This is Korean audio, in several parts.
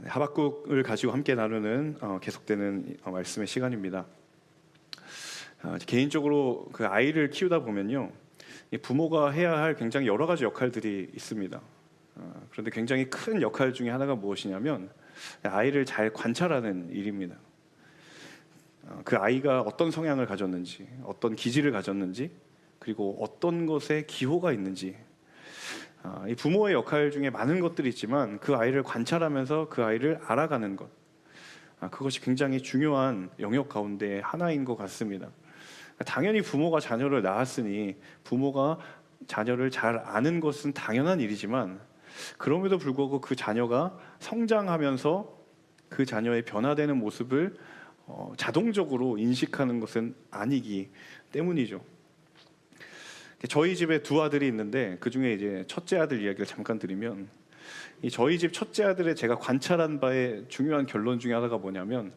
하박국을 가지고 함께 나누는 계속되는 말씀의 시간입니다. 개인적으로 그 아이를 키우다 보면요, 이 부모가 해야 할 굉장히 여러 가지 역할들이 있습니다. 그런데 굉장히 큰 역할 중에 하나가 무엇이냐면 아이를 잘 관찰하는 일입니다. 그 아이가 어떤 성향을 가졌는지, 어떤 기질을 가졌는지, 그리고 어떤 것에 기호가 있는지, 이 부모의 역할 중에 많은 것들이 있지만 그 아이를 관찰하면서 그 아이를 알아가는 것, 그것이 굉장히 중요한 영역 가운데 하나인 것 같습니다. 당연히 부모가 자녀를 낳았으니 부모가 자녀를 잘 아는 것은 당연한 일이지만, 그럼에도 불구하고 그 자녀가 성장하면서 그 자녀의 변화되는 모습을 자동적으로 인식하는 것은 아니기 때문이죠. 저희 집에 두 아들이 있는데 그 중에 이제 첫째 아들 이야기를 잠깐 드리면, 이 저희 집 첫째 아들의 제가 관찰한 바의 중요한 결론 중에 하나가 뭐냐면,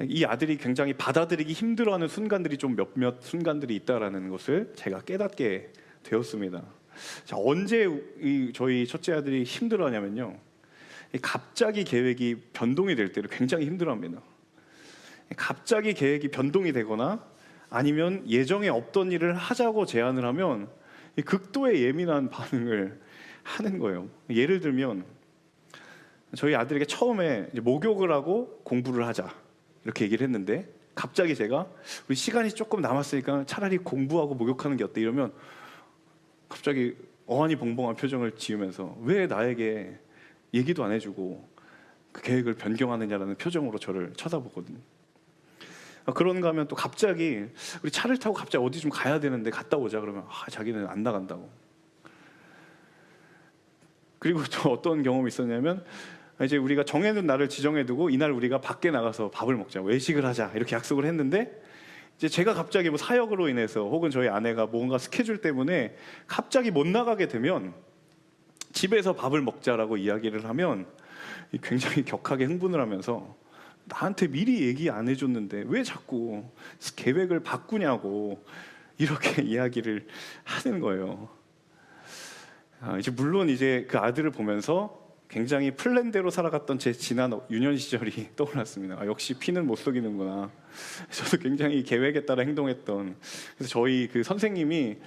이 아들이 굉장히 받아들이기 힘들어하는 순간들이 좀 몇몇 순간들이 있다라는 것을 제가 깨닫게 되었습니다. 자, 언제 저희 첫째 아들이 힘들어하냐면요, 갑자기 계획이 변동이 될 때를 굉장히 힘들어합니다. 갑자기 계획이 변동이 되거나 아니면 예정에 없던 일을 하자고 제안을 하면 극도의 예민한 반응을 하는 거예요. 예를 들면 저희 아들에게 처음에 목욕을 하고 공부를 하자 이렇게 얘기를 했는데, 갑자기 제가 우리 시간이 조금 남았으니까 차라리 공부하고 목욕하는 게 어때 이러면 갑자기 어안이 벙벙한 표정을 지으면서 왜 나에게 얘기도 안 해주고 그 계획을 변경하느냐라는 표정으로 저를 쳐다보거든요. 그런가 하면 또 갑자기 우리 차를 타고 갑자기 어디 좀 가야 되는데 갔다 오자 그러면 자기는 안 나간다고. 그리고 또 어떤 경험이 있었냐면, 이제 우리가 정해둔 날을 지정해두고 이날 우리가 밖에 나가서 밥을 먹자, 외식을 하자 이렇게 약속을 했는데, 이제 제가 갑자기 뭐 사역으로 인해서 혹은 저희 아내가 뭔가 스케줄 때문에 갑자기 못 나가게 되면 집에서 밥을 먹자라고 이야기를 하면 굉장히 격하게 흥분을 하면서 나한테 미리 얘기 안 해줬는데 왜 자꾸 계획을 바꾸냐고 이렇게 이야기를 하는 거예요. 이제 물론 이제 그 아들을 보면서 굉장히 플랜대로 살아갔던 제 지난 유년 시절이 떠올랐습니다. 역시 피는 못 속이는구나. 저도 굉장히 계획에 따라 행동했던. 그래서 저희 그 선생님이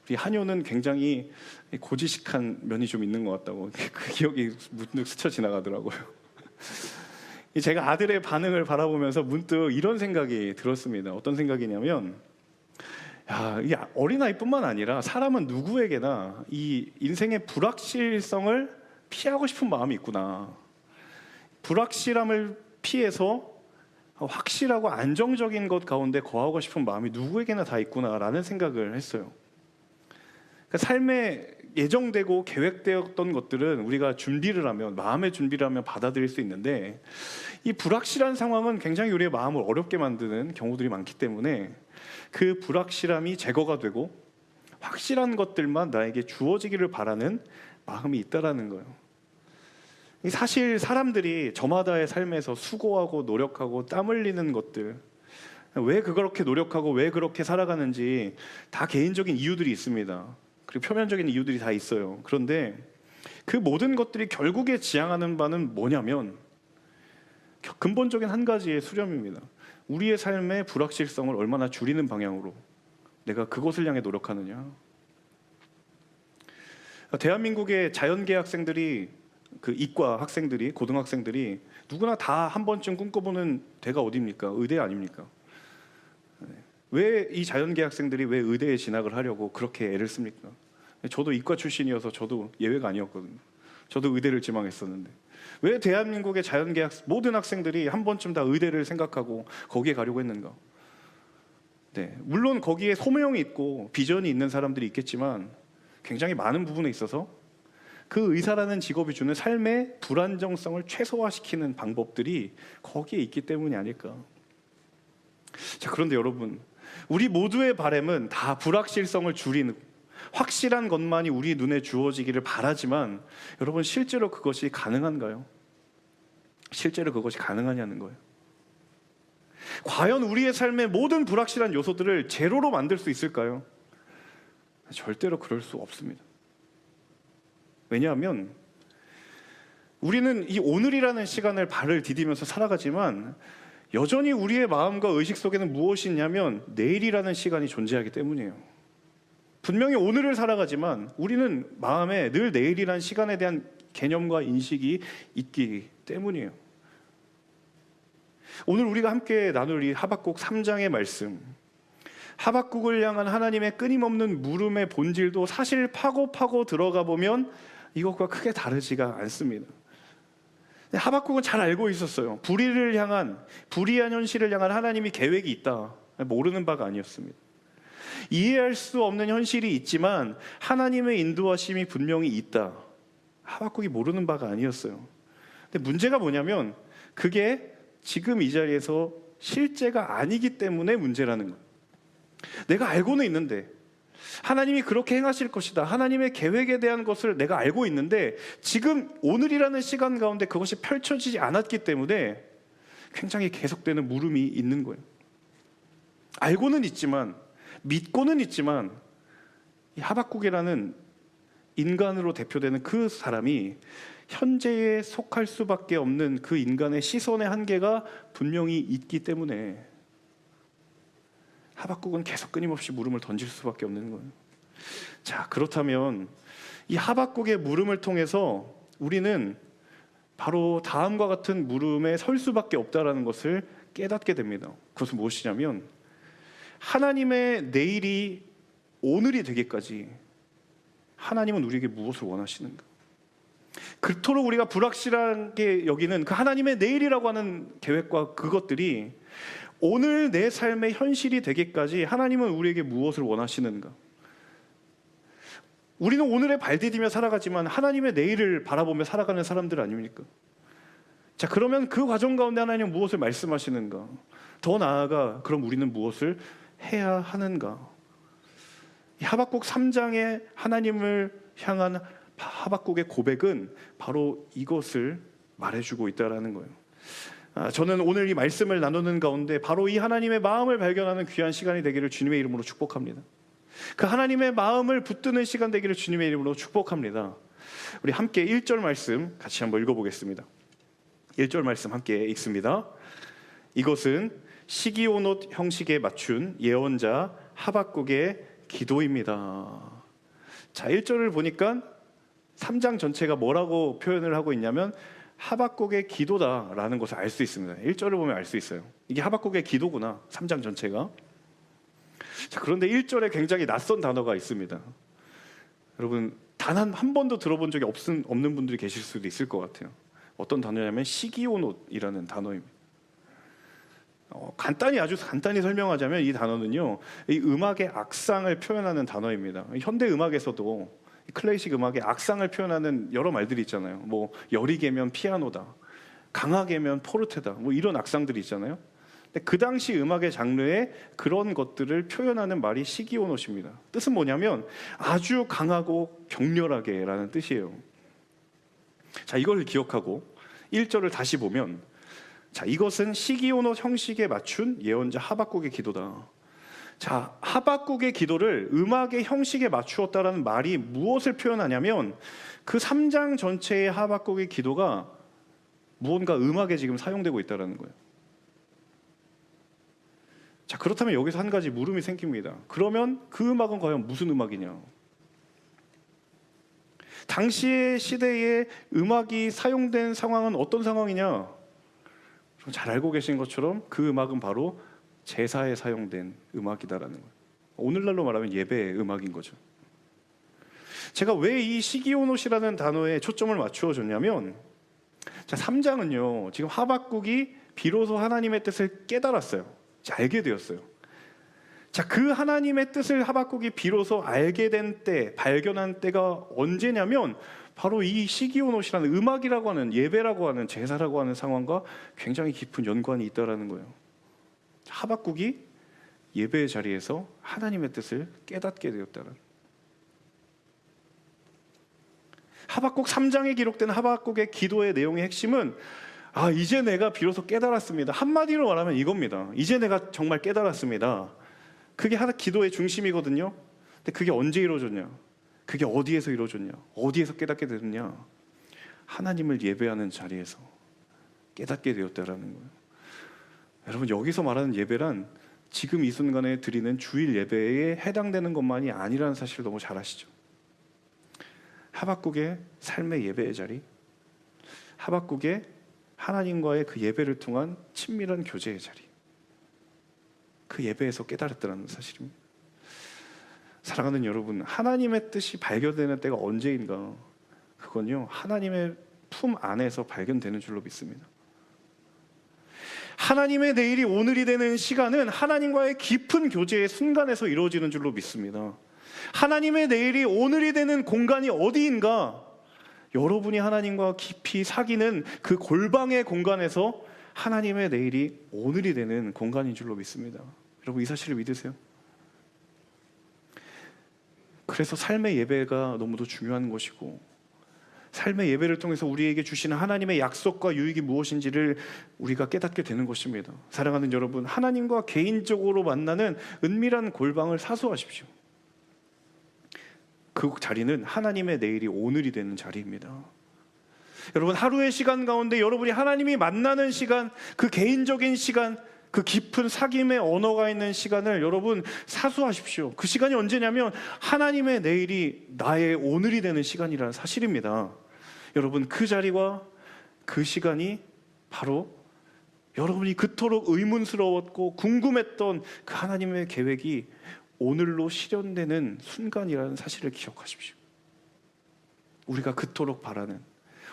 우리 한효는 굉장히 고지식한 면이 좀 있는 것 같다고 그 기억이 문득 스쳐 지나가더라고요. 제가 아들의 반응을 바라보면서 문득 이런 생각이 들었습니다. 어떤 생각이냐면, 이 어린아이뿐만 아니라 사람은 누구에게나 이 인생의 불확실성을 피하고 싶은 마음이 있구나. 불확실함을 피해서 확실하고 안정적인 것 가운데 거하고 싶은 마음이 누구에게나 다 있구나라는 생각을 했어요. 그러니까 삶에 예정되고 계획되었던 것들은 우리가 준비를 하면, 마음의 준비를 하면 받아들일 수 있는데, 이 불확실한 상황은 굉장히 우리의 마음을 어렵게 만드는 경우들이 많기 때문에 그 불확실함이 제거가 되고 확실한 것들만 나에게 주어지기를 바라는 마음이 있다라는 거예요. 사실 사람들이 저마다의 삶에서 수고하고 노력하고 땀 흘리는 것들, 왜 그렇게 노력하고 왜 그렇게 살아가는지 다 개인적인 이유들이 있습니다. 그리고 표면적인 이유들이 다 있어요. 그런데 그 모든 것들이 결국에 지향하는 바는 뭐냐면 근본적인 한 가지의 수렴입니다. 우리의 삶의 불확실성을 얼마나 줄이는 방향으로 내가 그것을 향해 노력하느냐. 대한민국의 자연계 학생들이, 그 이과 학생들이, 고등학생들이 누구나 다 한 번쯤 꿈꿔보는 데가 어디입니까? 의대 아닙니까? 왜 이 자연계 학생들이 왜 의대에 진학을 하려고 그렇게 애를 씁니까? 저도 이과 출신이어서 저도 예외가 아니었거든요. 저도 의대를 지망했었는데 왜 대한민국의 자연계 모든 학생들이 한 번쯤 다 의대를 생각하고 거기에 가려고 했는가? 물론 거기에 소명이 있고 비전이 있는 사람들이 있겠지만 굉장히 많은 부분에 있어서 그 의사라는 직업이 주는 삶의 불안정성을 최소화시키는 방법들이 거기에 있기 때문이 아닐까. 자, 그런데 여러분, 우리 모두의 바람은 다 불확실성을 줄이는, 확실한 것만이 우리 눈에 주어지기를 바라지만, 여러분 실제로 그것이 가능한가요? 실제로 그것이 가능하냐는 거예요. 과연 우리의 삶의 모든 불확실한 요소들을 제로로 만들 수 있을까요? 절대로 그럴 수 없습니다. 왜냐하면 우리는 이 오늘이라는 시간을 발을 디디면서 살아가지만 여전히 우리의 마음과 의식 속에는 무엇이 있냐면 내일이라는 시간이 존재하기 때문이에요. 분명히 오늘을 살아가지만 우리는 마음에 늘 내일이라는 시간에 대한 개념과 인식이 있기 때문이에요. 오늘 우리가 함께 나눌 이 하박국 3장의 말씀, 하박국을 향한 하나님의 끊임없는 물음의 본질도 사실 파고 들어가 보면 이것과 크게 다르지가 않습니다. 하박국은 잘 알고 있었어요. 불의한 현실을 향한 하나님이 계획이 있다. 모르는 바가 아니었습니다. 이해할 수 없는 현실이 있지만 하나님의 인도하심이 분명히 있다. 하박국이 모르는 바가 아니었어요. 근데 문제가 뭐냐면 그게 지금 이 자리에서 실제가 아니기 때문에 문제라는 거예요. 내가 알고는 있는데 하나님이 그렇게 행하실 것이다. 하나님의 계획에 대한 것을 내가 알고 있는데 지금 오늘이라는 시간 가운데 그것이 펼쳐지지 않았기 때문에 굉장히 계속되는 물음이 있는 거예요. 알고는 있지만, 믿고는 있지만 이 하박국이라는 인간으로 대표되는 그 사람이 현재에 속할 수밖에 없는 그 인간의 시선의 한계가 분명히 있기 때문에 하박국은 계속 끊임없이 물음을 던질 수밖에 없는 거예요. 자, 그렇다면 이 하박국의 물음을 통해서 우리는 바로 다음과 같은 물음에 설 수밖에 없다라는 것을 깨닫게 됩니다. 그것은 무엇이냐면 하나님의 내일이 오늘이 되기까지 하나님은 우리에게 무엇을 원하시는가? 그토록 우리가 불확실하게 여기는 그 하나님의 내일이라고 하는 계획과 그것들이 오늘 내 삶의 현실이 되기까지 하나님은 우리에게 무엇을 원하시는가? 우리는 오늘에 발디디며 살아가지만 하나님의 내일을 바라보며 살아가는 사람들 아닙니까? 자, 그러면 그 과정 가운데 하나님은 무엇을 말씀하시는가? 더 나아가 그럼 우리는 무엇을 해야 하는가? 이 하박국 3장의 하나님을 향한 하박국의 고백은 바로 이것을 말해주고 있다는 거예요. 저는 오늘 이 말씀을 나누는 가운데 바로 이 하나님의 마음을 발견하는 귀한 시간이 되기를 주님의 이름으로 축복합니다. 그 하나님의 마음을 붙드는 시간 되기를 주님의 이름으로 축복합니다. 우리 함께 1절 말씀 같이 한번 읽어보겠습니다. 1절 말씀 함께 읽습니다. 이것은 시기온옷 형식에 맞춘 예언자 하박국의 기도입니다. 자, 1절을 보니까 3장 전체가 뭐라고 표현을 하고 있냐면 하박국의 기도다라는 것을 알 수 있습니다. 1절을 보면 알 수 있어요. 이게 하박국의 기도구나, 3장 전체가. 자, 그런데 1절에 굉장히 낯선 단어가 있습니다. 여러분, 단 한 번도 들어본 적이 없는 분들이 계실 수도 있을 것 같아요. 어떤 단어냐면 시기온옷이라는 단어입니다. 아주 간단히 설명하자면 이 단어는요, 이 음악의 악상을 표현하는 단어입니다. 현대 음악에서도 클래식 음악의 악상을 표현하는 여러 말들이 있잖아요. 뭐 여리게면 피아노다, 강하게면 포르테다, 뭐 이런 악상들이 있잖아요. 근데 그 당시 음악의 장르에 그런 것들을 표현하는 말이 시기온옷입니다. 뜻은 뭐냐면 아주 강하고 격렬하게라는 뜻이에요. 자, 이걸 기억하고 1절을 다시 보면, 자, 이것은 시기온옷 형식에 맞춘 예언자 하박국의 기도다. 자, 하박국의 기도를 음악의 형식에 맞추었다라는 말이 무엇을 표현하냐면 그 3장 전체의 하박국의 기도가 무언가 음악에 지금 사용되고 있다는 거예요. 자, 그렇다면 여기서 한 가지 물음이 생깁니다. 그러면 그 음악은 과연 무슨 음악이냐? 당시의 시대에 음악이 사용된 상황은 어떤 상황이냐? 잘 알고 계신 것처럼 그 음악은 바로 제사에 사용된 음악이다라는 거예요. 오늘날로 말하면 예배의 음악인 거죠. 제가 왜 이 시기온옷이라는 단어에 초점을 맞추어 줬냐면, 자, 3장은요 지금 하박국이 비로소 하나님의 뜻을 깨달았어요. 알게 되었어요. 자, 그 하나님의 뜻을 하박국이 비로소 알게 된 때, 발견한 때가 언제냐면 바로 이 시기온옷이라는 음악이라고 하는, 예배라고 하는, 제사라고 하는 상황과 굉장히 깊은 연관이 있다라는 거예요. 하박국이 예배의 자리에서 하나님의 뜻을 깨닫게 되었다는. 하박국 3장에 기록된 하박국의 기도의 내용의 핵심은 이제 내가 비로소 깨달았습니다. 한마디로 말하면 이겁니다. 이제 내가 정말 깨달았습니다. 그게 하나 기도의 중심이거든요. 근데 그게 언제 이루어졌냐? 그게 어디에서 이루어졌냐? 어디에서 깨닫게 됐냐? 하나님을 예배하는 자리에서 깨닫게 되었다라는 거예요. 여러분, 여기서 말하는 예배란 지금 이 순간에 드리는 주일 예배에 해당되는 것만이 아니라는 사실을 너무 잘 아시죠? 하박국의 삶의 예배의 자리, 하박국의 하나님과의 그 예배를 통한 친밀한 교제의 자리, 그 예배에서 깨달았다는 사실입니다. 사랑하는 여러분, 하나님의 뜻이 발견되는 때가 언제인가? 그건요, 하나님의 품 안에서 발견되는 줄로 믿습니다. 하나님의 내일이 오늘이 되는 시간은 하나님과의 깊은 교제의 순간에서 이루어지는 줄로 믿습니다. 하나님의 내일이 오늘이 되는 공간이 어디인가? 여러분이 하나님과 깊이 사귀는 그 골방의 공간에서 하나님의 내일이 오늘이 되는 공간인 줄로 믿습니다. 여러분, 이 사실을 믿으세요? 그래서 삶의 예배가 너무도 중요한 것이고, 삶의 예배를 통해서 우리에게 주시는 하나님의 약속과 유익이 무엇인지를 우리가 깨닫게 되는 것입니다. 사랑하는 여러분, 하나님과 개인적으로 만나는 은밀한 골방을 사수하십시오. 그 자리는 하나님의 내일이 오늘이 되는 자리입니다. 여러분, 하루의 시간 가운데 여러분이 하나님이 만나는 시간, 그 개인적인 시간, 그 깊은 사귐의 언어가 있는 시간을 여러분 사수하십시오. 그 시간이 언제냐면 하나님의 내일이 나의 오늘이 되는 시간이라는 사실입니다. 여러분, 그 자리와 그 시간이 바로 여러분이 그토록 의문스러웠고 궁금했던 그 하나님의 계획이 오늘로 실현되는 순간이라는 사실을 기억하십시오. 우리가 그토록 바라는,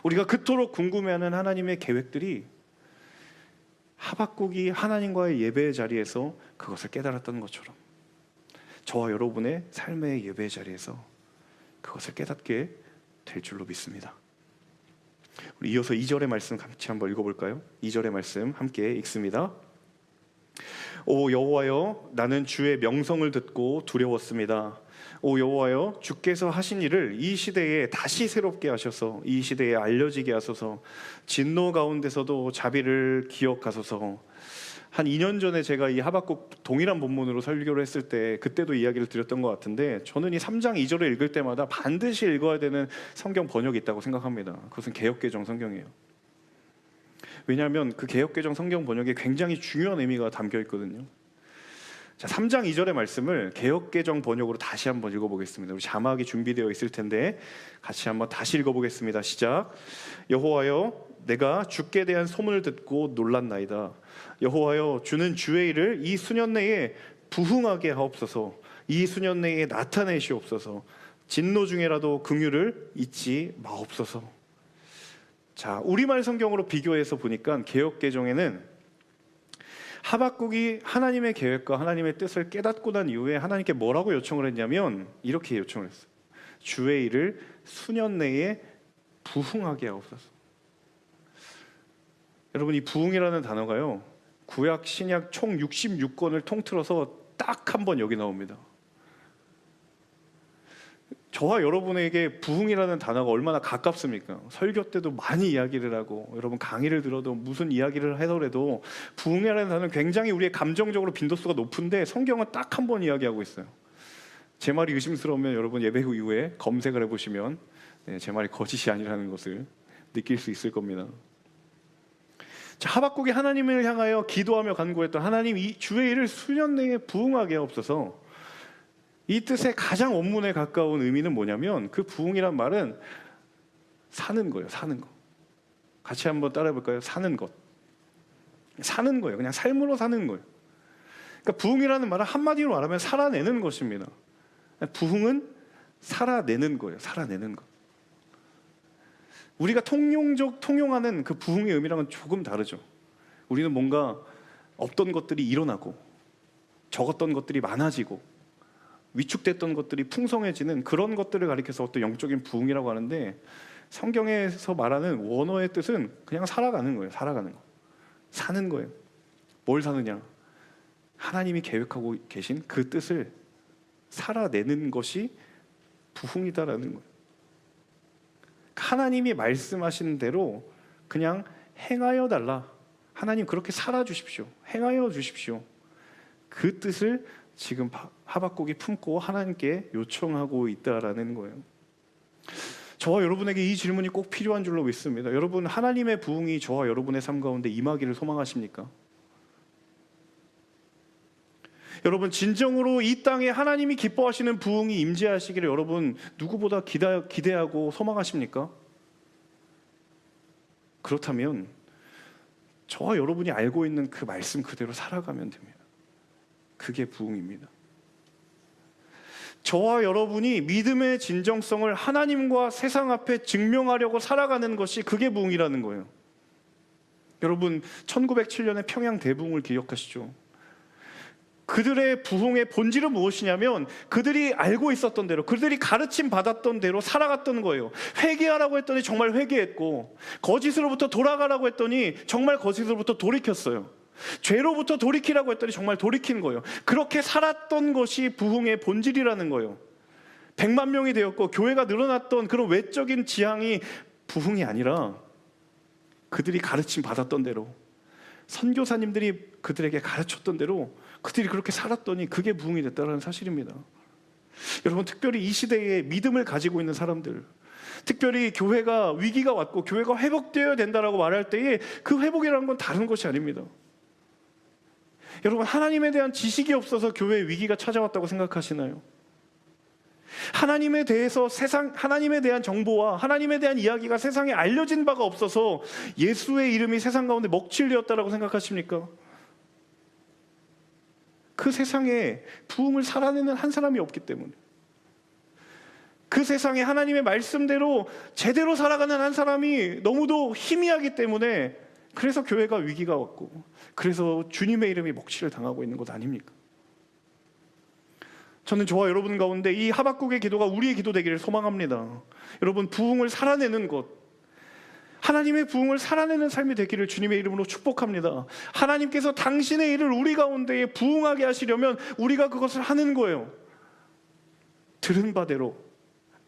우리가 그토록 궁금해하는 하나님의 계획들이 하박국이 하나님과의 예배의 자리에서 그것을 깨달았던 것처럼 저와 여러분의 삶의 예배의 자리에서 그것을 깨닫게 될 줄로 믿습니다. 우리 이어서 2절의 말씀 같이 한번 읽어볼까요? 2절의 말씀 함께 읽습니다. 오 여호와여, 나는 주의 명성을 듣고 두려웠습니다. 오 여호와여, 주께서 하신 일을 이 시대에 다시 새롭게 하셔서 이 시대에 알려지게 하소서. 진노 가운데서도 자비를 기억하소서. 한 2년 전에 제가 이 하박국 동일한 본문으로 설교를 했을 때 그때도 이야기를 드렸던 것 같은데, 저는 이 3장 2절을 읽을 때마다 반드시 읽어야 되는 성경 번역이 있다고 생각합니다. 그것은 개역개정 성경이에요. 왜냐하면 그 개역개정 성경 번역에 굉장히 중요한 의미가 담겨 있거든요. 자, 3장 2절의 말씀을 개역개정 번역으로 다시 한번 읽어보겠습니다. 우리 자막이 준비되어 있을 텐데 같이 한번 다시 읽어보겠습니다. 시작. 여호와여, 내가 주께 대한 소문을 듣고 놀랐나이다. 여호와여, 주는 주의 일을 이 수년 내에 부흥하게 하옵소서. 이 수년 내에 나타내시옵소서. 진노 중에라도 긍휼을 잊지 마옵소서. 자, 우리말 성경으로 비교해서 보니까 개역개정에는 하박국이 하나님의 계획과 하나님의 뜻을 깨닫고 난 이후에 하나님께 뭐라고 요청을 했냐면 이렇게 요청을 했어요. 주의 일을 수년 내에 부흥하게 하옵소서. 여러분, 이 부흥이라는 단어가요, 구약 신약 총 66권을 통틀어서 딱 한 번 여기 나옵니다. 저와 여러분에게 부흥이라는 단어가 얼마나 가깝습니까? 설교 때도 많이 이야기를 하고, 여러분 강의를 들어도 무슨 이야기를 하더라도 부흥이라는 단어는 굉장히 우리의 감정적으로 빈도수가 높은데 성경은 딱 한 번 이야기하고 있어요. 제 말이 의심스러우면 여러분 예배 후 이후에 검색을 해보시면 제 말이 거짓이 아니라는 것을 느낄 수 있을 겁니다. 자, 하박국이 하나님을 향하여 기도하며 간구했던 하나님, 이 주의 일을 수년 내에 부흥하게 하옵소서. 이 뜻의 가장 원문에 가까운 의미는 뭐냐면 그 부흥이란 말은 사는 거예요. 사는 거. 같이 한번 따라해 볼까요? 사는 것. 사는 거예요. 그냥 삶으로 사는 거예요. 그러니까 부흥이라는 말은 한마디로 말하면 살아내는 것입니다. 부흥은 살아내는 거예요. 살아내는 것. 우리가 통용하는 그 부흥의 의미랑은 조금 다르죠. 우리는 뭔가 없던 것들이 일어나고 적었던 것들이 많아지고 위축됐던 것들이 풍성해지는 그런 것들을 가리켜서 어떤 영적인 부흥이라고 하는데, 성경에서 말하는 원어의 뜻은 그냥 살아가는 거예요. 살아가는 거. 사는 거예요. 뭘 사느냐? 하나님이 계획하고 계신 그 뜻을 살아내는 것이 부흥이다라는 거예요. 하나님이 말씀하신 대로 그냥 행하여 달라. 하나님 그렇게 살아주십시오. 행하여 주십시오. 그 뜻을 지금 하박국이 품고 하나님께 요청하고 있다라는 거예요. 저와 여러분에게 이 질문이 꼭 필요한 줄로 믿습니다. 여러분, 하나님의 부흥이 저와 여러분의 삶 가운데 임하기를 소망하십니까? 여러분, 진정으로 이 땅에 하나님이 기뻐하시는 부흥이 임재하시기를 여러분 누구보다 기대하고 소망하십니까? 그렇다면 저와 여러분이 알고 있는 그 말씀 그대로 살아가면 됩니다. 그게 부흥입니다. 저와 여러분이 믿음의 진정성을 하나님과 세상 앞에 증명하려고 살아가는 것이 그게 부흥이라는 거예요. 여러분, 1907년의 평양 대부흥을 기억하시죠? 그들의 부흥의 본질은 무엇이냐면 그들이 알고 있었던 대로, 그들이 가르침 받았던 대로 살아갔던 거예요. 회개하라고 했더니 정말 회개했고, 거짓으로부터 돌아가라고 했더니 정말 거짓으로부터 돌이켰어요. 죄로부터 돌이키라고 했더니 정말 돌이킨 거예요. 그렇게 살았던 것이 부흥의 본질이라는 거예요. 100만 명이 되었고 교회가 늘어났던 그런 외적인 지향이 부흥이 아니라 그들이 가르침 받았던 대로, 선교사님들이 그들에게 가르쳤던 대로 그들이 그렇게 살았더니 그게 부흥이 됐다는 사실입니다. 여러분, 특별히 이 시대에 믿음을 가지고 있는 사람들, 특별히 교회가 위기가 왔고 교회가 회복되어야 된다라고 말할 때에 그 회복이라는 건 다른 것이 아닙니다. 여러분, 하나님에 대한 지식이 없어서 교회에 위기가 찾아왔다고 생각하시나요? 하나님에 대한 정보와 하나님에 대한 이야기가 세상에 알려진 바가 없어서 예수의 이름이 세상 가운데 먹칠되었다라고 생각하십니까? 그 세상에 부흥을 살아내는 한 사람이 없기 때문에, 그 세상에 하나님의 말씀대로 제대로 살아가는 한 사람이 너무도 희미하기 때문에, 그래서 교회가 위기가 왔고 그래서 주님의 이름이 먹칠을 당하고 있는 것 아닙니까? 저는 저와 여러분 가운데 이 하박국의 기도가 우리의 기도 되기를 소망합니다. 여러분, 부흥을 살아내는 것, 하나님의 부흥을 살아내는 삶이 되기를 주님의 이름으로 축복합니다. 하나님께서 당신의 일을 우리 가운데에 부흥하게 하시려면 우리가 그것을 하는 거예요. 들은 바대로,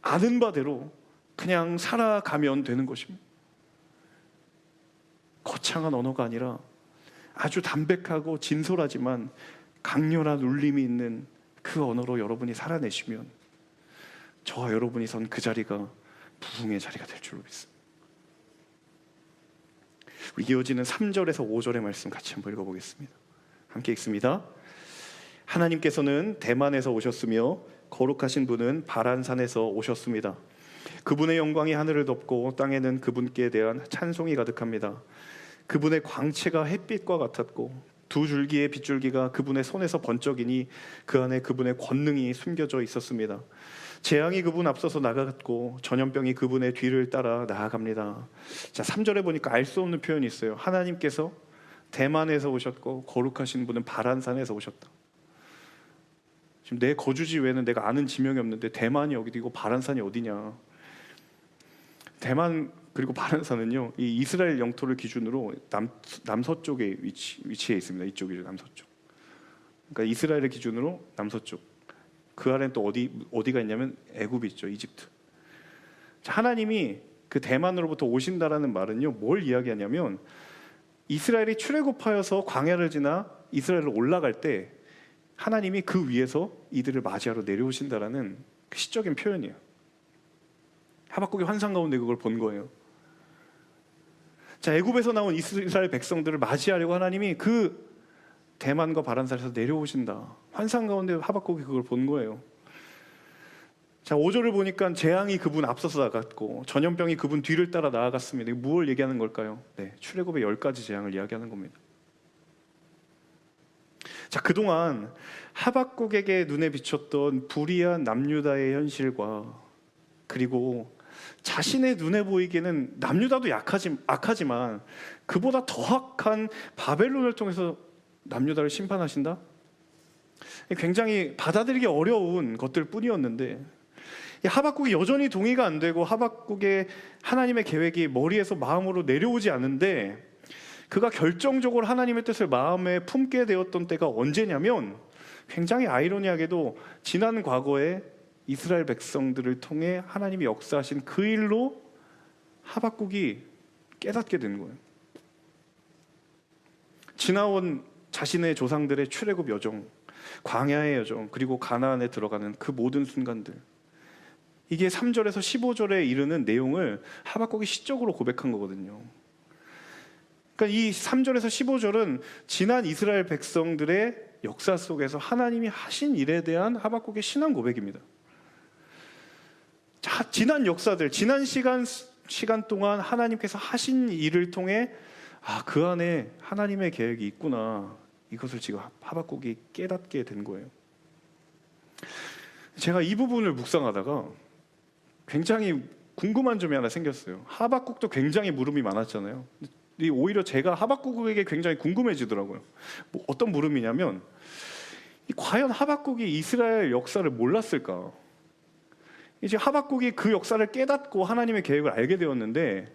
아는 바대로 그냥 살아가면 되는 것입니다. 거창한 언어가 아니라 아주 담백하고 진솔하지만 강렬한 울림이 있는 그 언어로 여러분이 살아내시면 저와 여러분이 선 그 자리가 부흥의 자리가 될 줄로 믿습니다. 우리 이어지는 3절에서 5절의 말씀 같이 한번 읽어보겠습니다. 함께 읽습니다. 하나님께서는 대만에서 오셨으며 거룩하신 분은 바란산에서 오셨습니다. 그분의 영광이 하늘을 덮고 땅에는 그분께 대한 찬송이 가득합니다. 그분의 광채가 햇빛과 같았고 두 줄기의 빗줄기가 그분의 손에서 번쩍이니 그 안에 그분의 권능이 숨겨져 있었습니다. 재앙이 그분 앞서서 나갔고 전염병이 그분의 뒤를 따라 나아갑니다. 자, 3절에 보니까 알 수 없는 표현이 있어요. 하나님께서 대만에서 오셨고 거룩하신 분은 바란산에서 오셨다. 지금 내 거주지 외에는 내가 아는 지명이 없는데 대만이 어디고 바란산이 어디냐. 대만 그리고 바란산은요, 이 이스라엘 영토를 기준으로 남서쪽에 위치해 있습니다. 이쪽이죠, 남서쪽. 그러니까 이스라엘을 기준으로 남서쪽. 그 아래는 또 어디가 있냐면 애굽이 있죠, 이집트. 하나님이 그 대만으로부터 오신다라는 말은요, 뭘 이야기하냐면 이스라엘이 출애굽하여서 광야를 지나 이스라엘로 올라갈 때 하나님이 그 위에서 이들을 맞이하러 내려오신다라는 그 시적인 표현이에요. 하박국의 환상 가운데 그걸 본 거예요. 자, 애굽에서 나온 이스라엘 백성들을 맞이하려고 하나님이 그 대만과 바란산에서 내려오신다. 환상 가운데 하박국이 그걸 본 거예요. 자, 5절을 보니까 재앙이 그분 앞서서 나갔고 전염병이 그분 뒤를 따라 나아갔습니다. 이게 무엇을 얘기하는 걸까요? 네, 출애굽의 10가지 재앙을 이야기하는 겁니다. 자, 그동안 하박국에게 눈에 비쳤던 불의한 남유다의 현실과 그리고 자신의 눈에 보이기에는 남유다도 악하지만 그보다 더 악한 바벨론을 통해서 남유다를 심판하신다? 굉장히 받아들이기 어려운 것들 뿐이었는데 하박국이 여전히 동의가 안 되고 하박국의 하나님의 계획이 머리에서 마음으로 내려오지 않는데 그가 결정적으로 하나님의 뜻을 마음에 품게 되었던 때가 언제냐면 굉장히 아이러니하게도 지난 과거에 이스라엘 백성들을 통해 하나님이 역사하신 그 일로 하박국이 깨닫게 된 거예요. 지나온 자신의 조상들의 출애굽 여정, 광야의 여정, 그리고 가나안에 들어가는 그 모든 순간들, 이게 3절에서 15절에 이르는 내용을 하박국이 시적으로 고백한 거거든요. 그러니까 이 3절에서 15절은 지난 이스라엘 백성들의 역사 속에서 하나님이 하신 일에 대한 하박국의 신앙 고백입니다. 자, 지난 역사들, 지난 시간 동안 하나님께서 하신 일을 통해 그 안에 하나님의 계획이 있구나, 이것을 지금 하박국이 깨닫게 된 거예요. 제가 이 부분을 묵상하다가 굉장히 궁금한 점이 하나 생겼어요. 하박국도 굉장히 물음이 많았잖아요. 오히려 제가 하박국에게 굉장히 궁금해지더라고요. 어떤 물음이냐면, 과연 하박국이 이스라엘 역사를 몰랐을까? 이제 하박국이 그 역사를 깨닫고 하나님의 계획을 알게 되었는데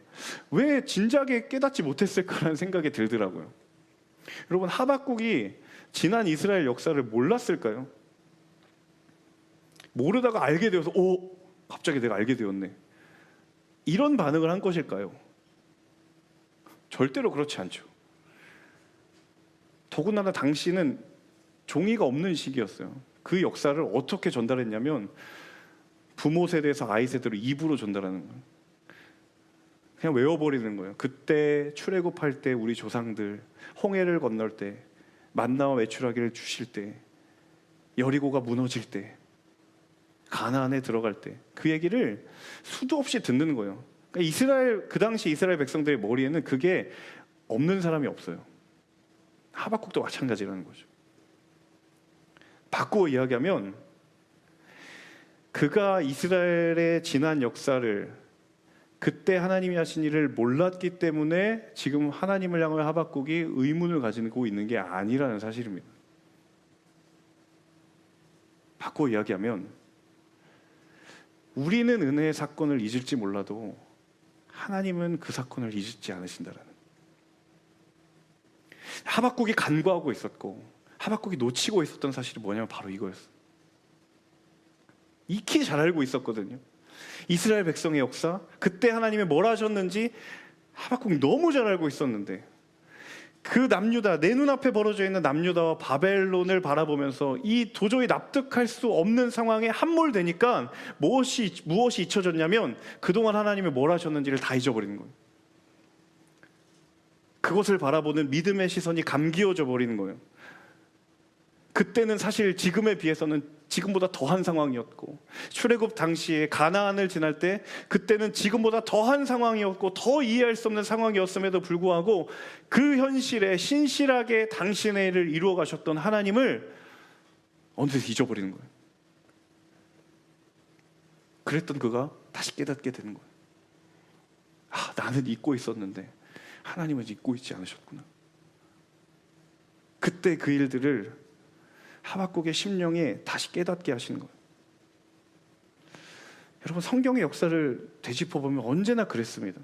왜 진작에 깨닫지 못했을까라는 생각이 들더라고요. 여러분, 하박국이 지난 이스라엘 역사를 몰랐을까요? 모르다가 알게 되어서 갑자기 내가 알게 되었네, 이런 반응을 한 것일까요? 절대로 그렇지 않죠. 더군다나 당시는 종이가 없는 시기였어요. 그 역사를 어떻게 전달했냐면 부모 세대에서 아이 세대로 입으로 전달하는 거예요. 그냥 외워버리는 거예요. 그때 출애굽할 때 우리 조상들 홍해를 건널 때, 만나와 메추라기를 주실 때, 여리고가 무너질 때, 가나안에 들어갈 때, 그 얘기를 수도 없이 듣는 거예요. 그러니까 그 당시 이스라엘 백성들의 머리에는 그게 없는 사람이 없어요. 하박국도 마찬가지라는 거죠. 바꾸어 이야기하면 그가 이스라엘의 지난 역사를, 그때 하나님이 하신 일을 몰랐기 때문에 지금 하나님을 향하여 하박국이 의문을 가지고 있는 게 아니라는 사실입니다. 바꾸어 이야기하면 우리는 은혜의 사건을 잊을지 몰라도 하나님은 그 사건을 잊지 않으신다라는. 하박국이 간과하고 있었고 하박국이 놓치고 있었던 사실이 뭐냐면 바로 이거였어요. 익히 잘 알고 있었거든요. 이스라엘 백성의 역사, 그때 하나님이 뭘 하셨는지 하박국이 너무 잘 알고 있었는데, 그 남유다, 내 눈앞에 벌어져 있는 남유다와 바벨론을 바라보면서 이 도저히 납득할 수 없는 상황에 함몰되니까 무엇이 잊혀졌냐면 그동안 하나님이 뭘 하셨는지를 다 잊어버리는 거예요. 그것을 바라보는 믿음의 시선이 감기어져 버리는 거예요. 그때는 사실 지금에 비해서는 지금보다 더한 상황이었고, 출애굽 당시에 가나안을 지날 때 그때는 지금보다 더한 상황이었고 더 이해할 수 없는 상황이었음에도 불구하고 그 현실에 신실하게 당신의 일을 이루어 가셨던 하나님을 어느새 잊어버리는 거예요. 그랬던 그가 다시 깨닫게 되는 거예요. 나는 잊고 있었는데 하나님은 잊고 있지 않으셨구나. 그때 그 일들을 하박국의 심령에 다시 깨닫게 하시는 거예요. 여러분, 성경의 역사를 되짚어보면 언제나 그랬습니다.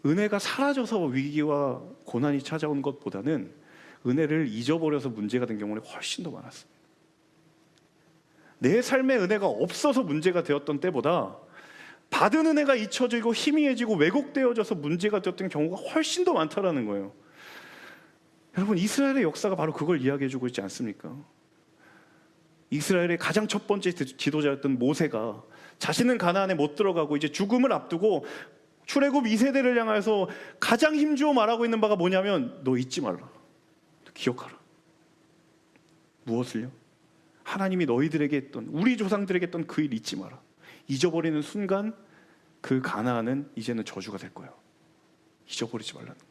은혜가 사라져서 위기와 고난이 찾아온 것보다는 은혜를 잊어버려서 문제가 된 경우는 훨씬 더 많았습니다. 내 삶에 은혜가 없어서 문제가 되었던 때보다 받은 은혜가 잊혀지고 희미해지고 왜곡되어져서 문제가 되었던 경우가 훨씬 더 많다라는 거예요. 여러분, 이스라엘의 역사가 바로 그걸 이야기해주고 있지 않습니까? 이스라엘의 가장 첫 번째 지도자였던 모세가 자신은 가나안에 못 들어가고 이제 죽음을 앞두고 출애굽 2세대를 향해서 가장 힘주어 말하고 있는 바가 뭐냐면, 너 잊지 말라, 기억하라. 무엇을요? 하나님이 너희들에게 했던, 우리 조상들에게 했던 그 일 잊지 마라. 잊어버리는 순간 그 가나안은 이제는 저주가 될 거야. 잊어버리지 말라는 거야.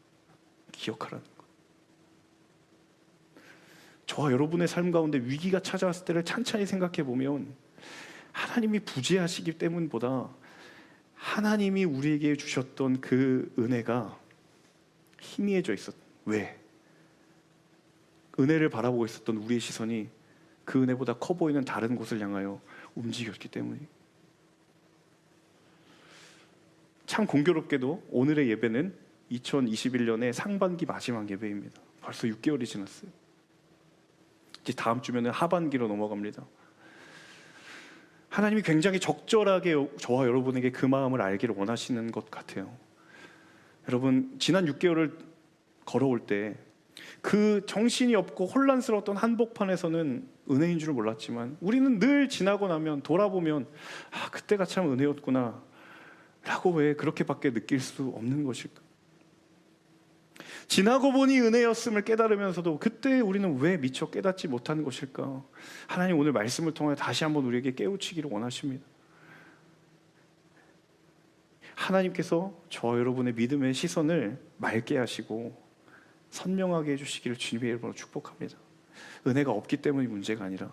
기억하라는 거야. 저와 여러분의 삶 가운데 위기가 찾아왔을 때를 찬찬히 생각해 보면 하나님이 부재하시기 때문보다 하나님이 우리에게 주셨던 그 은혜가 희미해져 있었. 왜? 은혜를 바라보고 있었던 우리의 시선이 그 은혜보다 커 보이는 다른 곳을 향하여 움직였기 때문이. 참 공교롭게도 오늘의 예배는 2021년의 상반기 마지막 예배입니다. 벌써 6개월이 지났어요. 이제 다음 주면은 하반기로 넘어갑니다. 하나님이 굉장히 적절하게 저와 여러분에게 그 마음을 알기를 원하시는 것 같아요. 여러분, 지난 6개월을 걸어올 때 그 정신이 없고 혼란스러웠던 한복판에서는 은혜인 줄 몰랐지만 우리는 늘 지나고 나면 돌아보면 그때가 참 은혜였구나 라고 왜 그렇게밖에 느낄 수 없는 것일까? 지나고 보니 은혜였음을 깨달으면서도 그때 우리는 왜 미처 깨닫지 못하는 것일까? 하나님 오늘 말씀을 통해 다시 한번 우리에게 깨우치기를 원하십니다. 하나님께서 저와 여러분의 믿음의 시선을 맑게 하시고 선명하게 해주시기를 주님의 이름으로 축복합니다. 은혜가 없기 때문이 문제가 아니라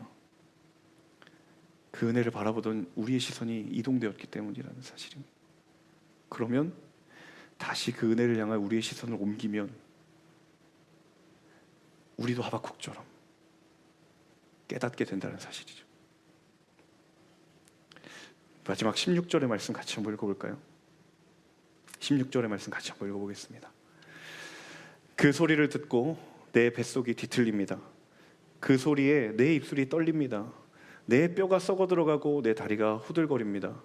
그 은혜를 바라보던 우리의 시선이 이동되었기 때문이라는 사실입니다. 그러면 다시 그 은혜를 향한 우리의 시선을 옮기면 우리도 하박국처럼 깨닫게 된다는 사실이죠. 마지막 16절의 말씀 같이 한번 읽어볼까요? 16절의 말씀 같이 한번 읽어보겠습니다. 그 소리를 듣고 내 뱃속이 뒤틀립니다. 그 소리에 내 입술이 떨립니다. 내 뼈가 썩어 들어가고 내 다리가 후들거립니다.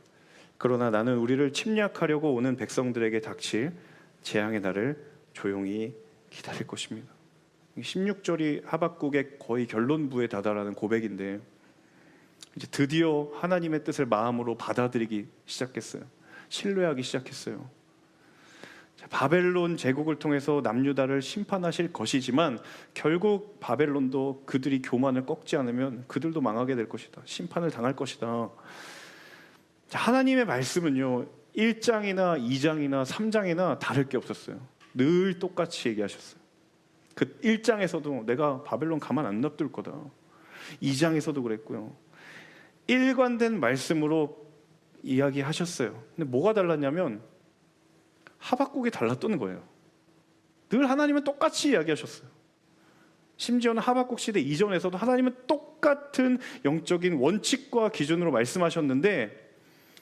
그러나 나는 우리를 침략하려고 오는 백성들에게 닥칠 재앙의 날을 조용히 기다릴 것입니다. 16절이 하박국의 거의 결론부에 다다라는 고백인데 이제 드디어 하나님의 뜻을 마음으로 받아들이기 시작했어요. 신뢰하기 시작했어요. 바벨론 제국을 통해서 남유다를 심판하실 것이지만 결국 바벨론도 그들이 교만을 꺾지 않으면 그들도 망하게 될 것이다. 심판을 당할 것이다. 하나님의 말씀은요 1장이나 2장이나 3장이나 다를 게 없었어요. 늘 똑같이 얘기하셨어요. 그 1장에서도 내가 바벨론 가만 안 놔둘 거다. 2장에서도 그랬고요. 일관된 말씀으로 이야기하셨어요. 근데 뭐가 달랐냐면 하박국이 달랐던 거예요. 늘 하나님은 똑같이 이야기하셨어요. 심지어는 하박국 시대 이전에서도 하나님은 똑같은 영적인 원칙과 기준으로 말씀하셨는데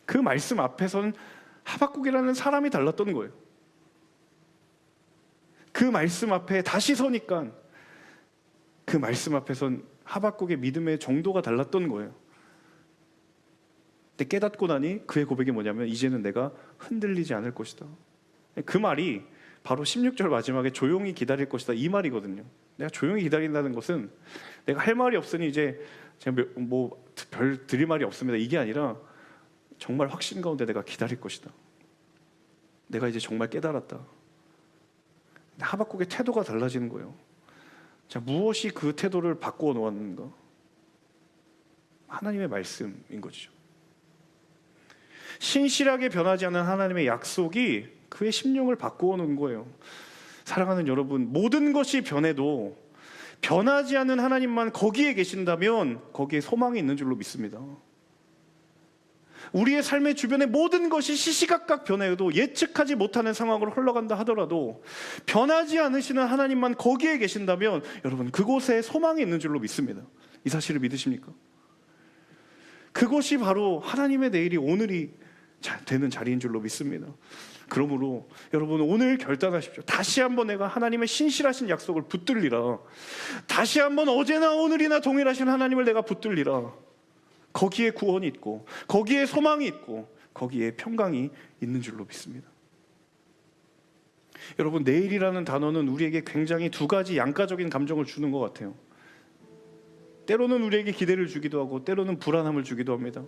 그 말씀 앞에서는 하박국이라는 사람이 달랐던 거예요. 그 말씀 앞에 다시 서니까 그 말씀 앞에선 하박국의 믿음의 정도가 달랐던 거예요. 근데 깨닫고 나니 그의 고백이 뭐냐면 이제는 내가 흔들리지 않을 것이다. 그 말이 바로 16절 마지막에 조용히 기다릴 것이다 이 말이거든요. 내가 조용히 기다린다는 것은 내가 할 말이 없으니 이제 제가 뭐 별 드릴 말이 없습니다 이게 아니라 정말 확신 가운데 내가 기다릴 것이다. 내가 이제 정말 깨달았다. 하박국의 태도가 달라지는 거예요. 자, 무엇이 그 태도를 바꾸어 놓았는가? 하나님의 말씀인 거죠. 신실하게 변하지 않는 하나님의 약속이 그의 심령을 바꾸어 놓은 거예요. 사랑하는 여러분, 모든 것이 변해도 변하지 않는 하나님만 거기에 계신다면 거기에 소망이 있는 줄로 믿습니다. 우리의 삶의 주변의 모든 것이 시시각각 변해도 예측하지 못하는 상황으로 흘러간다 하더라도 변하지 않으시는 하나님만 거기에 계신다면 여러분 그곳에 소망이 있는 줄로 믿습니다. 이 사실을 믿으십니까? 그것이 바로 하나님의 내일이 오늘이 되는 자리인 줄로 믿습니다. 그러므로 여러분 오늘 결단하십시오. 다시 한번 내가 하나님의 신실하신 약속을 붙들리라. 다시 한번 어제나 오늘이나 동일하신 하나님을 내가 붙들리라. 거기에 구원이 있고 거기에 소망이 있고 거기에 평강이 있는 줄로 믿습니다. 여러분 내일이라는 단어는 우리에게 굉장히 두 가지 양가적인 감정을 주는 것 같아요. 때로는 우리에게 기대를 주기도 하고 때로는 불안함을 주기도 합니다.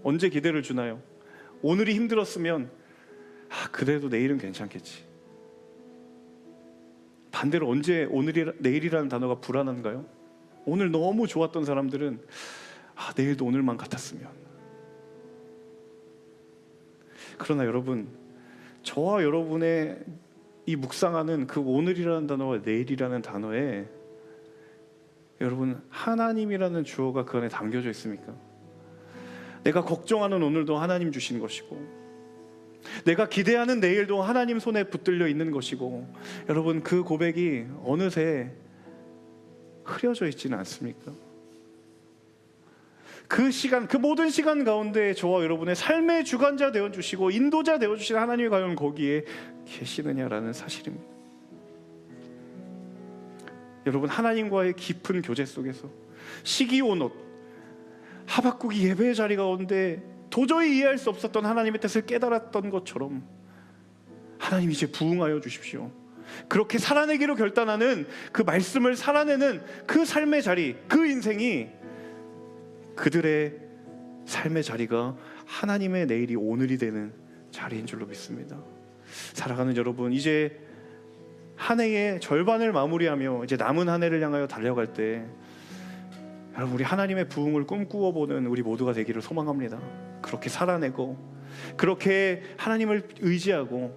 언제 기대를 주나요? 오늘이 힘들었으면 그래도 내일은 괜찮겠지. 반대로 언제 내일이라는 단어가 불안한가요? 오늘 너무 좋았던 사람들은 내일도 오늘만 같았으면. 그러나 여러분 저와 여러분의 이 묵상하는 그 오늘이라는 단어와 내일이라는 단어에 여러분 하나님이라는 주어가 그 안에 담겨져 있습니까? 내가 걱정하는 오늘도 하나님 주신 것이고 내가 기대하는 내일도 하나님 손에 붙들려 있는 것이고 여러분 그 고백이 어느새 흐려져 있지는 않습니까? 그 시간, 그 모든 시간 가운데 저와 여러분의 삶의 주관자 되어주시고 인도자 되어주시는 하나님이 과연 거기에 계시느냐라는 사실입니다. 여러분 하나님과의 깊은 교제 속에서 시기 온 옷 하박국이 예배의 자리 가운데 도저히 이해할 수 없었던 하나님의 뜻을 깨달았던 것처럼 하나님 이제 부응하여 주십시오. 그렇게 살아내기로 결단하는 그 말씀을 살아내는 그 삶의 자리, 그 인생이 그들의 삶의 자리가 하나님의 내일이 오늘이 되는 자리인 줄로 믿습니다. 살아가는 여러분, 이제 한 해의 절반을 마무리하며 이제 남은 한 해를 향하여 달려갈 때 여러분, 우리 하나님의 부흥을 꿈꾸어 보는 우리 모두가 되기를 소망합니다. 그렇게 살아내고, 그렇게 하나님을 의지하고,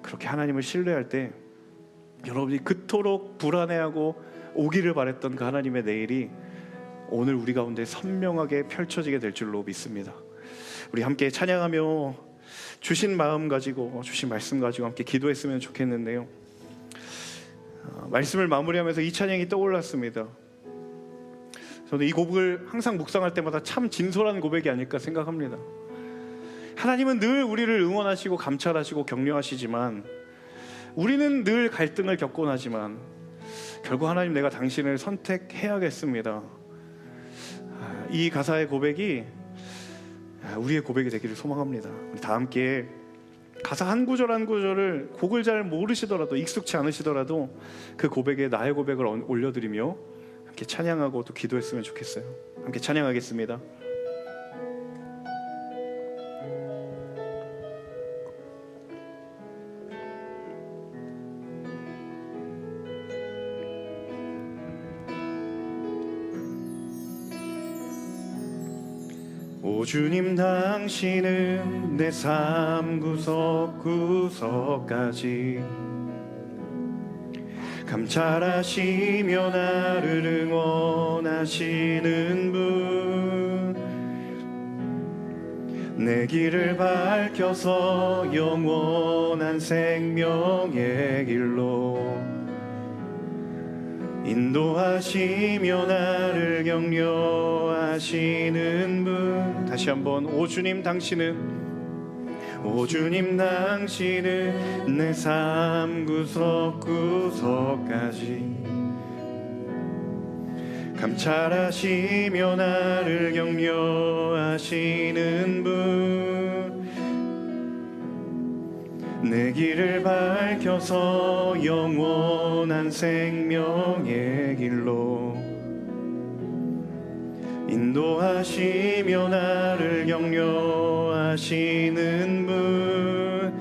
그렇게 하나님을 신뢰할 때 여러분이 그토록 불안해하고 오기를 바랬던 그 하나님의 내일이 오늘 우리 가운데 선명하게 펼쳐지게 될 줄로 믿습니다. 우리 함께 찬양하며 주신 마음 가지고, 주신 말씀 가지고 함께 기도했으면 좋겠는데요. 말씀을 마무리하면서 이 찬양이 떠올랐습니다. 저는 이 곡을 항상 묵상할 때마다 참 진솔한 고백이 아닐까 생각합니다. 하나님은 늘 우리를 응원하시고 감찰하시고 격려하시지만, 우리는 늘 갈등을 겪곤 하지만 결국 하나님, 내가 당신을 선택해야겠습니다. 이 가사의 고백이 우리의 고백이 되기를 소망합니다. 우리 다 함께 가사 한 구절 한 구절을, 곡을 잘 모르시더라도, 익숙치 않으시더라도 그 고백에 나의 고백을 올려드리며 함께 찬양하고 또 기도했으면 좋겠어요. 함께 찬양하겠습니다. 오 주님, 당신은 내 삶 구석구석까지 감찰하시며 나를 응원하시는 분, 내 길을 밝혀서 영원한 생명의 길로 인도하시며 나를 격려하시는 분. 다시 한번, 오 주님, 당신은, 오 주님, 당신은 내 삶 구석구석까지 감찰하시며 나를 격려하시는 분, 내 길을 밝혀서 영원한 생명의 길로 인도하시며 나를 격려하시는 분,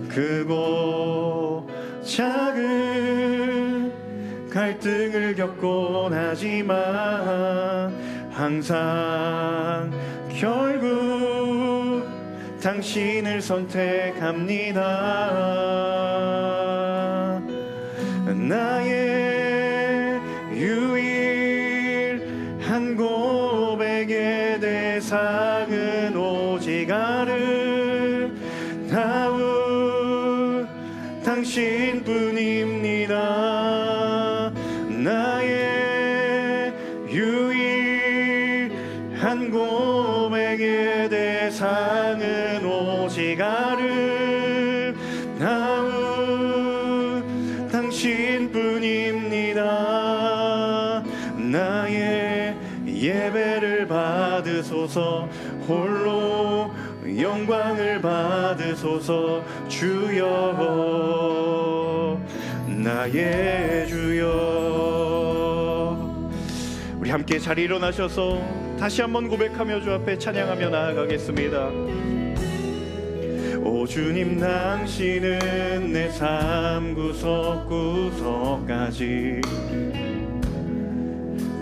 크고 작은 갈등을 겪곤 하지만 항상 결국 당신을 선택합니다. 나의 유일한 고백의 대상은 오직 아름다운 당신뿐입니다. 나의 유일한 고백의 대상은 오직 아름다운 당신뿐입니다. 나의 예배를 받으소서, 홀로 영광을 받으소서. 주여, 나의 주여. 우리 함께 자리 일어나셔서 다시 한번 고백하며 주 앞에 찬양하며 나아가겠습니다. 오 주님, 당신은 내 삶 구석구석까지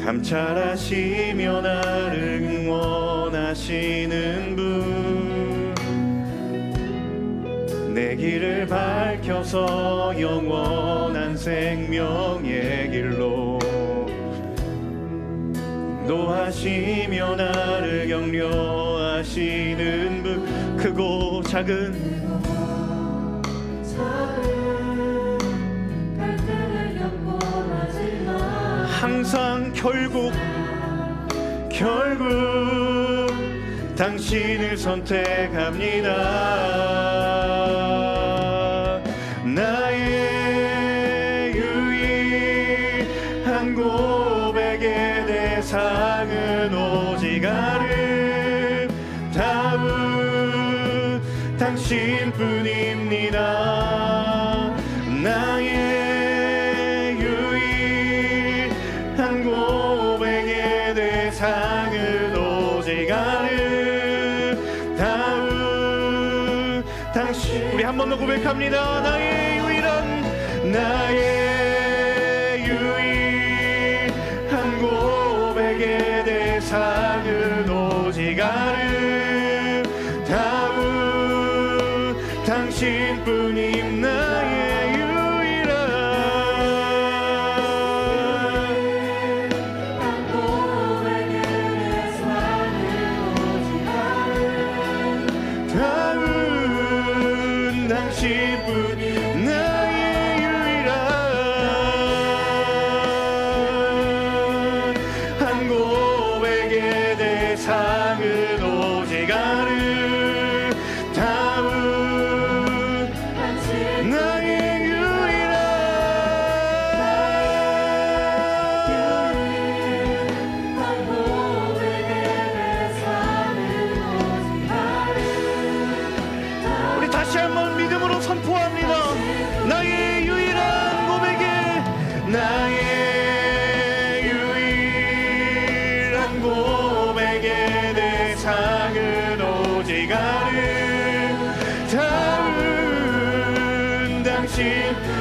감찰하시며 나를 응원하시는 분, 내 길을 밝혀서 영원한 생명의 길로 인도하시며 나를 격려하시는 분, 크고 작은 갈등을 겪곤 하지만 항상 결국 당신을 선택합니다. 나의 유일한 고백의 대상은 오직 아름다운 당신뿐입니다. 나의 유일한 고백의 대상은 오직 아름다운 당신. 우리 한 번 더 고백합니다. 나의 유일한 고백의 대상은 오직 아름다운 당신뿐임. 나의 유일한 고백의 대상은 오직 아름다운 당신뿐임. 나의 유일한 고백의 대상은 오직 아름다운 나의 유일한 고백의 대상은 오직 아름다운. 우리 다시 한번 믿음으로 선포합니다. 나의 유일한 고백의 대상은 오직 아름다운 당신.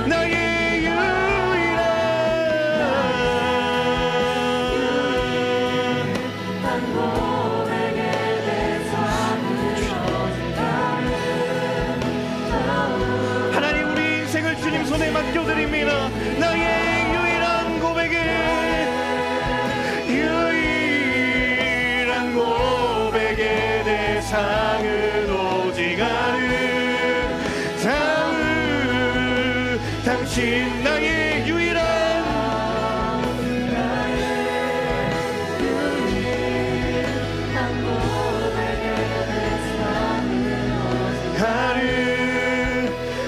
나의 유일한 고백의 대상은 오직 아름다운. 하나님, 우리 인생을 주님 손에 맡겨드립니다. 나의 유일한 고백의 대상은 오직 아름다운 당신. 나의 유일한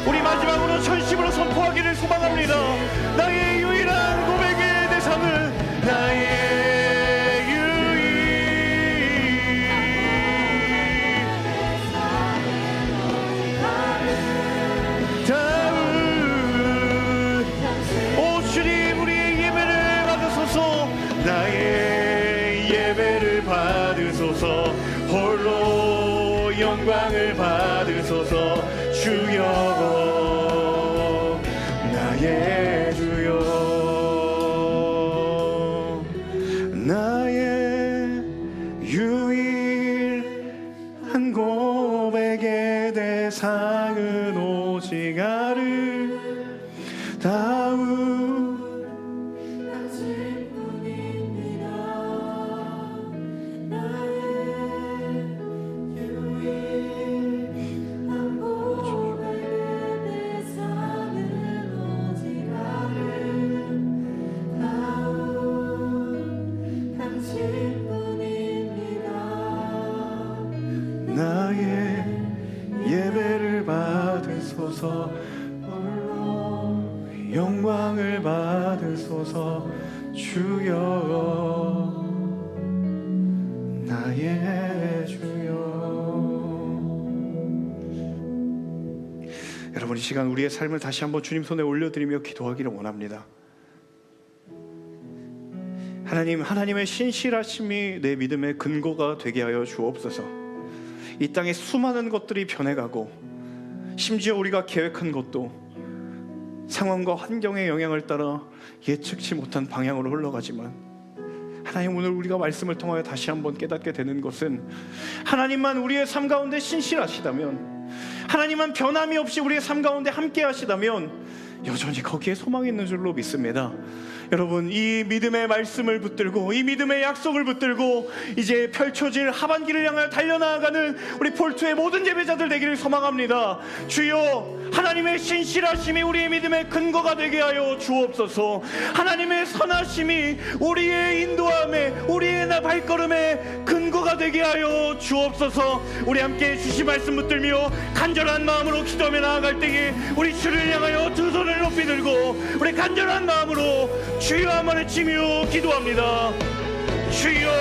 우리 마지막으로 전심으로 선포하기를 소망합니다. 나의 유일한 고백의 대상은 나의 나의 예배를 받으소서. 홀로 영광을 받으소서. 주여, 나의 주여. 나의 유일한 고백의 대상은 오직 아름다운 나의 예배를 받으소서. 영광을 받으소서. 주여, 나의 주여. 여러분, 이 시간 우리의 삶을 다시 한번 주님 손에 올려드리며 기도하기를 원합니다. 하나님, 하나님의 신실하심이 내 믿음의 근거가 되게 하여 주옵소서. 이 땅에 수많은 것들이 변해가고, 심지어 우리가 계획한 것도 상황과 환경의 영향을 따라 예측치 못한 방향으로 흘러가지만, 하나님, 오늘 우리가 말씀을 통하여 다시 한번 깨닫게 되는 것은 하나님만 우리의 삶 가운데 신실하시다면, 하나님만 변함이 없이 우리의 삶 가운데 함께 하시다면 여전히 거기에 소망이 있는 줄로 믿습니다. 여러분, 이 믿음의 말씀을 붙들고, 이 믿음의 약속을 붙들고 이제 펼쳐질 하반기를 향하여 달려나가는 우리 폴투의 모든 예배자들 되기를 소망합니다. 주여, 하나님의 신실하심이 우리의 믿음의 근거가 되게 하여 주옵소서. 하나님의 선하심이 우리의 인도함에, 우리의 발걸음의 근거가 되게 하여 주옵소서. 우리 함께 주신 말씀 붙들며 간절한 마음으로 기도하며 나아갈 때에 우리 주를 향하여 두 손을 높이 들고 우리 간절한 마음으로 주여 한번 외치며 기도합니다. 주여,